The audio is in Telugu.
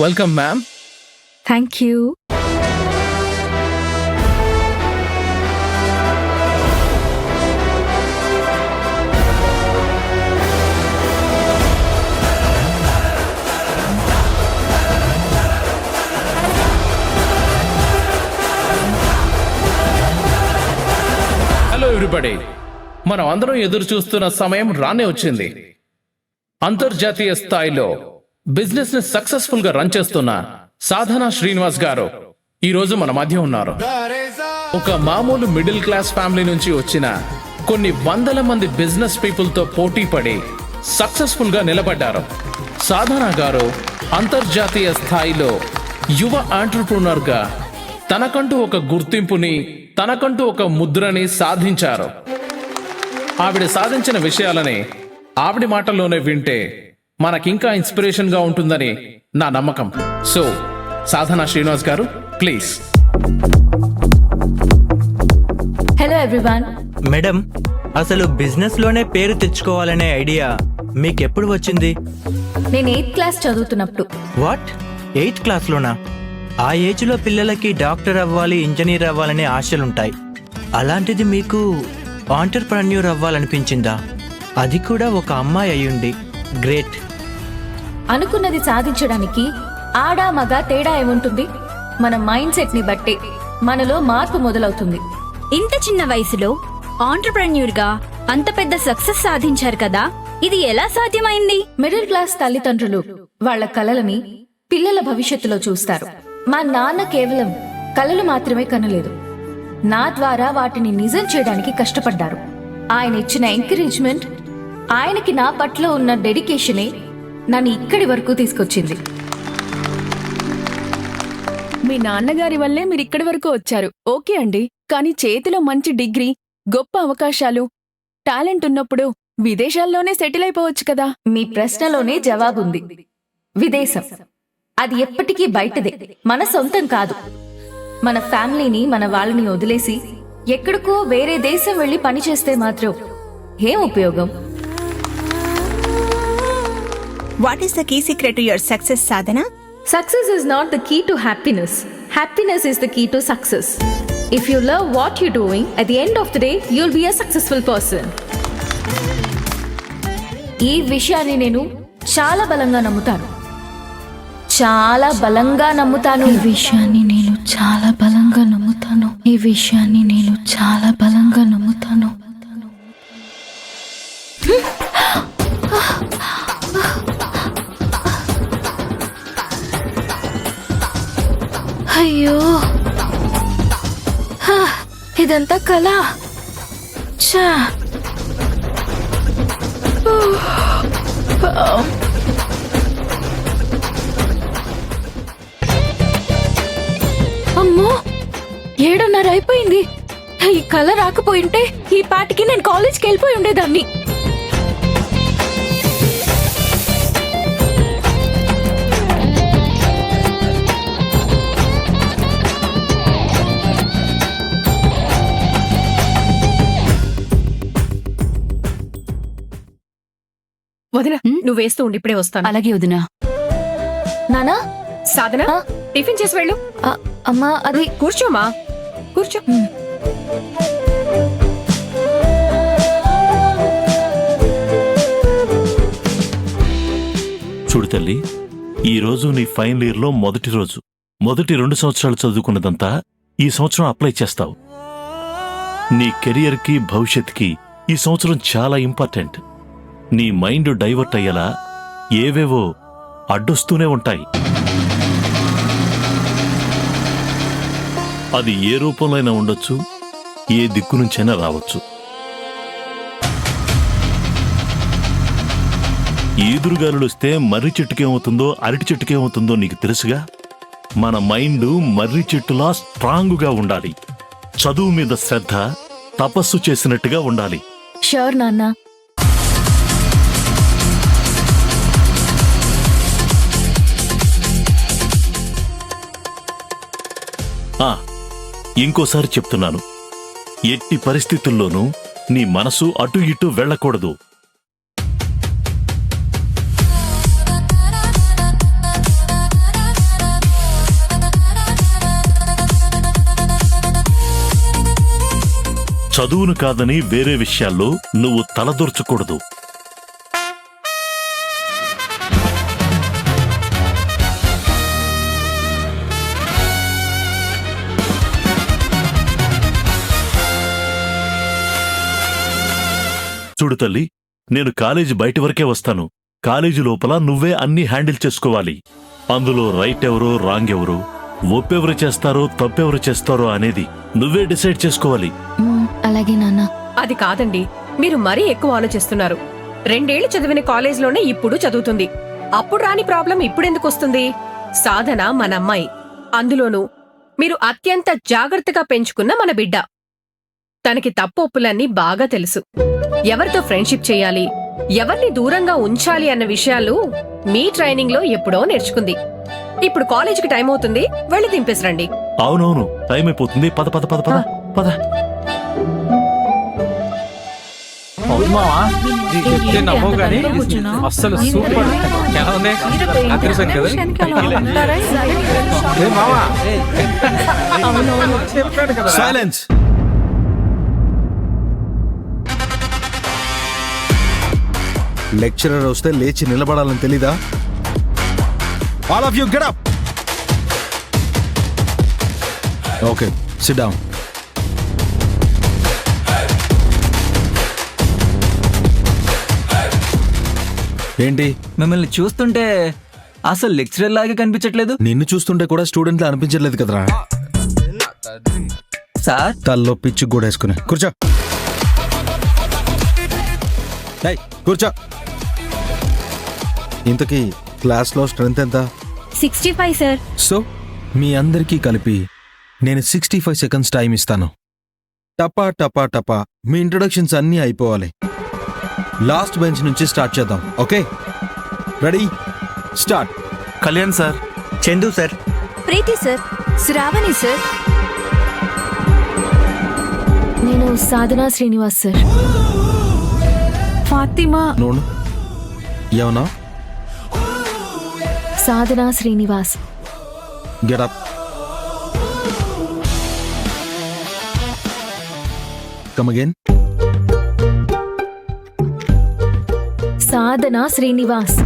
Welcome ma'am. Thank you. Hello everybody, మనం అందరం ఎదురు చూస్తున్న సమయం రానే వచ్చింది. అంతర్జాతీయ స్థాయిలో బిజినెస్ ని సక్సెస్ఫుల్ గా రన్ చేస్తున్న సాధనా శ్రీనివాస్ గారు ఈ రోజు మన మధ్య ఉన్నారు. ఒక మామూలు మిడిల్ క్లాస్ ఫ్యామిలీ నుంచి వచ్చిన కొన్ని వందల మంది బిజినెస్ పీపుల్ తో పోటీ పడి సక్సెస్ఫుల్ గా నిలబడ్డారు. సాధనా గారు అంతర్జాతీయ స్థాయిలో యువ ఆంటర్ప్రినర్ గా తనకంటూ ఒక గుర్తింపుని, తనకంటూ ఒక ముద్రని సాధించారు. ఆవిడ సాధించిన విషయాలని ఆవిడ మాటల్లోనే వింటే మనకింకా ఇన్స్పిరేషన్ గా ఉంటుందని నా నమ్మకం. సో సాధనా శ్రీనివాస్ గారు, ప్లీజ్. Hello everyone. మేడం, అసలు బిజినెస్ లోనే పేరు తెచ్చుకోవాలనే ఐడియా మీకెప్పుడు వచ్చింది? నేను 8th క్లాస్ చదువుతున్నప్పుడు. What, 8th క్లాస్లోనా? ఆ ఏజ్లో పిల్లలకి డాక్టర్ అవ్వాలి, ఇంజనీర్ అవ్వాలనే ఆశలుంటాయి. అలాంటిది మీకు ఆంటర్ప్రెన్యూర్ అవ్వాలనిపించిందా? అది కూడా ఒక అమ్మాయి అయ్యుండి. గ్రేట్. అనుకున్నది సాధించడానికి ఆడా మగ తేడా ఏముంటుంది? మన మైండ్ సెట్ ని బట్టి మనలో మార్పు మొదలవుతుంది. ఇంత చిన్న వయసులో ఆంటర్ప్రెన్యూర్ గా అంత పెద్ద సక్సెస్ సాధించారు కదా, ఇది ఎలా సాధ్యమైంది? మిడిల్ క్లాస్ తల్లిదండ్రులు వాళ్ళ కలలని పిల్లల భవిష్యత్తులో చూస్తారు. మా నాన్న కేవలం కలలు మాత్రమే కనలేదు, నా ద్వారా వాటిని నిజం చేయడానికి కష్టపడ్డారు. ఆయన ఇచ్చిన ఎంకరేజ్మెంట్, ఆయనకి నా పట్ల ఉన్న డెడికేషనే నన్ను ఇక్కడి వరకు తీసుకొచ్చింది. మీ నాన్నగారి వల్లే మీరు ఇక్కడి వరకు వచ్చారు. ఓకే అండి, కానీ చేతిలో మంచి డిగ్రీ, గొప్ప అవకాశాలు, టాలెంట్ ఉన్నప్పుడు విదేశాల్లోనే సెటిల్ అయిపోవచ్చు కదా. మీ ప్రశ్నలోనే జవాబుంది. విదేశం అది ఎప్పటికీ బయటదే, మన సొంతం కాదు. మన ఫ్యామిలీని, మన వాళ్ళని వదిలేసి ఎక్కడికో వేరే దేశం వెళ్లి పనిచేస్తే మాత్రం ఏం ఉపయోగం? What is the key secret to your success, Sadhana? Success is not the key to happiness. Happiness is the key to success. If you love what you're doing, at the end of the day, you'll be a successful person. ఈ విషయాన్ని నేను చాలా బలంగా నమ్ముతాను. చాలా బలంగా నమ్ముతాను. ఈ విషయాన్ని నేను చాలా బలంగా నమ్ముతాను. ఈ విషయాన్ని నేను చాలా బలంగా నమ్ముతాను. అయ్యో, ఇదంతా కళ. చా, అమ్మో, 7:30 అయిపోయింది. ఈ కళ రాకపోయింటే ఈ పాటికి నేను కాలేజ్కి వెళ్ళిపోయి ఉండేదాన్ని. వదినా, నువ్వు వేస్తూ ఉండి ఇప్పుడే వస్తాను. అలాగే వదినా. నానా, సాధన, టిఫిన్ చేసి వెళ్ళు. అమ్మా, అది కూర్చోమా, కూర్చో. చూడు తల్లి, ఈరోజు నీ ఫైనల్ ఇయర్లో మొదటి రోజు. మొదటి 2 సంవత్సరాలు చదువుకున్నదంతా ఈ సంవత్సరం అప్లై చేస్తావు. నీ కెరియర్కి, భవిష్యత్కి ఈ సంవత్సరం చాలా ఇంపార్టెంట్. నీ మైండ్ డైవర్ట్ అయ్యేలా ఏవేవో అడ్డొస్తూనే ఉంటాయి. అది ఏ రూపంలో అయినా ఉండొచ్చు, ఏ దిక్కు నుంచైనా రావచ్చు. ఈదురుగాలులొస్తే మర్రి చెట్టుకేమవుతుందో, అరటి చెట్టుకేమవుతుందో నీకు తెలుసుగా. మన మైండ్ మర్రి చెట్టులా స్ట్రాంగుగా ఉండాలి. చదువు మీద శ్రద్ధ తపస్సు చేసినట్టుగా ఉండాలి. షూర్ నాన్న. ఇంకోసారి చెప్తున్నాను, ఎట్టి పరిస్థితుల్లోనూ నీ మనసు అటు ఇటు వెళ్ళకూడదు. చదువును కాదని వేరే విషయాల్లో నువ్వు తలదూర్చకూడదు. చూడు తల్లి, నేను కాలేజీ బయటి వరకే వస్తాను. కాలేజీ లోపల నువ్వే అన్నీ హ్యాండిల్ చేసుకోవాలి. అందులో రైట్ ఎవరో రాంగ్ ఎవరో, ఒప్పెవరు చేస్తారో తప్పెవరు చేస్తారో అనేది నువ్వే డిసైడ్ చేసుకోవాలి. అలాగే నాన్న. అది కాదండి, మీరు మరీ ఎక్కువ ఆలోచిస్తున్నారు. 2 ఏళ్లు చదివిన కాలేజ్లోనే ఇప్పుడు చదువుతుంది. అప్పుడు రాని ప్రాబ్లం ఇప్పుడెందుకు వస్తుంది? సాధన మన అమ్మాయి, అందులోనూ మీరు అత్యంత జాగ్రత్తగా పెంచుకున్న మన బిడ్డ. తనకి తప్పు ఒప్పులన్నీ బాగా తెలుసు. ఎవరితో ఫ్రెండ్షిప్ చేయాలి, ఎవరిని దూరంగా ఉంచాలి అన్న విషయాలు మీ ట్రైనింగ్ లో ఎప్పుడో నేర్చుకుంది. ఇప్పుడు కాలేజీకి టైం అవుతుంది, వెళ్ళి దింపేసిరండి. అవునవును, టైం అయిపోతుంది. పద పద పద పద పద. అస్సలు సూపర్. సైలెన్స్. లెక్చరర్ వస్తే లేచి నిలబడాలని తెలీదా? All of you get up. Okay, SIT down. ఏంటి మిమ్మల్ని చూస్తుంటే అసలు లెక్చరర్ లాగే కనిపించట్లేదు. నిన్ను చూస్తుంటే కూడా స్టూడెంట్ లా అనిపించట్లేదు కదరా. సార్, తల్లో పిచ్చి కూడా వేసుకుని కూర్చో. ఏయ్, కూర్చో. ఇంతకీ క్లాస్లో స్ట్రెంత్ ఎంత? 65 సార్. సో మీ అందరికీ కలిపి నేను 65 సెకండ్స్ టైం ఇస్తాను. టపా టపా టపా మీ ఇంట్రొడక్షన్స్ అన్నీ అయిపోవాలి. లాస్ట్ బెంచ్ నుంచి స్టార్ట్ చేద్దాం. Okay, ready, start. Kalyan sir. Chandu sir. Preethi sir. Shravani sir. నేను సాధనా శ్రీనివాస్ సార్. ఫాతిమా. నోను ఏమన్నా? Sadhana Srinivas. Get up. Come again. Sadhana Srinivas.